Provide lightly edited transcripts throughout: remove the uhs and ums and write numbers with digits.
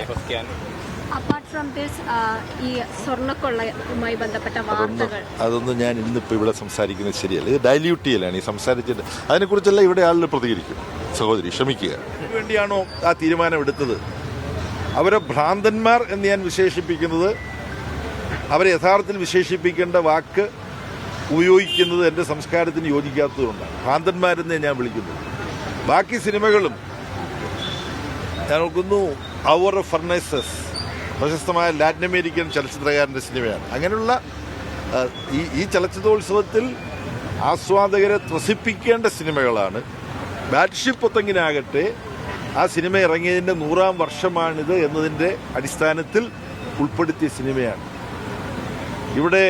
Question. Apart from this ഈ സ്വർണ്ണക്കൊള്ളയുമായി ബന്ധപ്പെട്ട വാർത്തകൾ അതൊന്നും ഞാൻ ഇന്നിപ്പോൾ ഇവിടെ സംസാരിക്കുന്നത് ശരിയല്ല. ഇത് ഡൈല്യൂട്ട് ചെയ്യലാണ് ഈ സംസാരിച്ചിട്ട്. അതിനെക്കുറിച്ചല്ല ഇവിടെ ആളുകൾ പ്രതികരിക്കും. സഹോദരി ക്ഷമിക്കുക. വേണ്ടിയാണോ ആ തീരുമാനം എടുത്തത്? അവരെ ഭ്രാന്തന്മാർ എന്ന് ഞാൻ വിശേഷിപ്പിക്കുന്നത്, അവരെ യഥാർത്ഥത്തിൽ വിശേഷിപ്പിക്കേണ്ട വാക്ക് ഉപയോഗിക്കുന്നത് എൻ്റെ സംസ്കാരത്തിന് യോജിക്കാത്തതുകൊണ്ടാണ്. ഭ്രാന്തന്മാരെന്നേ ഞാൻ വിളിക്കുന്നത്. ബാക്കി സിനിമകളും ഞാൻ നോക്കുന്നു. അവർ ഫർണൈസസ് പ്രശസ്തമായ ലാറ്റിൻ അമേരിക്കൻ ചലച്ചിത്രകാരൻ്റെ സിനിമയാണ്. അങ്ങനെയുള്ള ഈ ചലച്ചിത്രോത്സവത്തിൽ ആസ്വാദകരെ ത്രസിപ്പിക്കേണ്ട സിനിമകളാണ്. ബാറ്റ്ഷിപ്പ് പൊത്തങ്കിനാകട്ടെ ആ സിനിമ ഇറങ്ങിയതിൻ്റെ 100ാം വർഷമാണിത് എന്നതിൻ്റെ അടിസ്ഥാനത്തിൽ ഉൾപ്പെടുത്തിയ സിനിമയാണ്. ഇവിടെ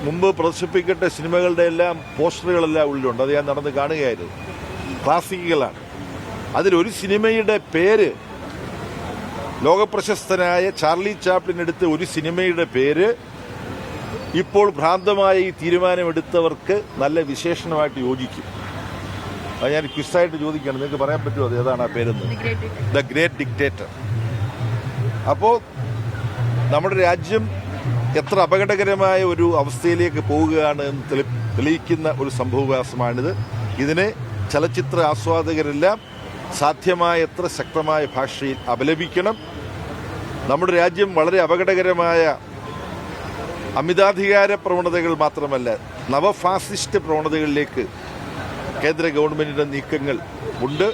മുമ്പ് പ്രദർശിപ്പിക്കപ്പെട്ട സിനിമകളുടെ എല്ലാം പോസ്റ്ററുകളെല്ലാം ഉള്ളിലുണ്ട്. അത് ഞാൻ നടന്ന് കാണുകയായിരുന്നു. ക്ലാസിക്കുകളാണ്. അതിലൊരു സിനിമയുടെ പേര്, ലോകപ്രശസ്തനായ ചാർലി ചാപ്ലിൻ എടുത്ത ഒരു സിനിമയുടെ പേര് ഇപ്പോൾ ഭ്രാന്തമായ ഈ തീരുമാനമെടുത്തവർക്ക് നല്ല വിശേഷണമായിട്ട് യോജിക്കും. അത് ഞാൻ ക്വിസായിട്ട് ചോദിക്കുകയാണ്, നിങ്ങൾക്ക് പറയാൻ പറ്റുമോ അത് ഏതാണ് ആ പേരെന്ന്? The great dictator. അപ്പോൾ നമ്മുടെ രാജ്യം എത്ര അപകടകരമായ ഒരു അവസ്ഥയിലേക്ക് പോവുകയാണ് എന്ന് തെളിയിക്കുന്ന ഒരു സംഭവവികാസമാണിത്. ഇതിനെ ചലച്ചിത്ര ആസ്വാദകരെല്ലാം സാധ്യമായ എത്ര ശക്തമായ ഭാഷയിൽ അപലപിക്കണം. നമ്മുടെ രാജ്യം വളരെ അപകടകരമായ അമിതാധികാര പ്രവണതകൾ മാത്രമല്ല, നവഫാസിസ്റ്റ് പ്രവണതകളിലേക്ക് കേന്ദ്ര ഗവൺമെൻറ്റിൻ്റെ നീക്കങ്ങൾ ഉണ്ട്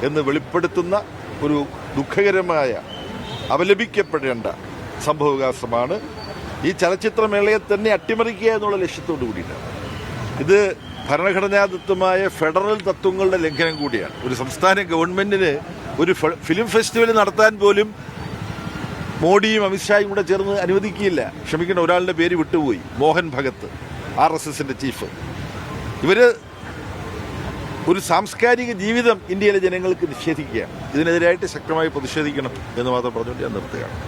എന്ന് വെളിപ്പെടുത്തുന്ന ഒരു ദുഃഖകരമായ അപലപിക്കപ്പെടേണ്ട സംഭവവികാസമാണ്. ഈ ചലച്ചിത്രമേളയെ തന്നെ അട്ടിമറിക്കുക എന്നുള്ള ലക്ഷ്യത്തോടു കൂടിയിട്ടാണ്. ഇത് ഭരണഘടനാദത്തമായ ഫെഡറൽ തത്വങ്ങളുടെ ലംഘനം കൂടിയാണ്. ഒരു സംസ്ഥാന ഗവൺമെന്റിന് ഒരു ഫിലിം ഫെസ്റ്റിവൽ നടത്താൻ പോലും മോഡിയും അമിത്ഷായും കൂടെ ചേർന്ന് അനുവദിക്കില്ല. ക്ഷമിക്കേണ്ട, ഒരാളുടെ പേര് വിട്ടുപോയി, മോഹൻ ഭഗത്, RSSന്റെ ചീഫ്. ഇവര് ഒരു സാംസ്കാരിക ജീവിതം ഇന്ത്യയിലെ ജനങ്ങൾക്ക് നിഷേധിക്കുകയാണ്. ഇതിനെതിരായിട്ട് ശക്തമായി പ്രതിഷേധിക്കണം എന്ന് മാത്രം പറഞ്ഞുകൊണ്ട് ഞാൻ നിർത്തുകയാണ്.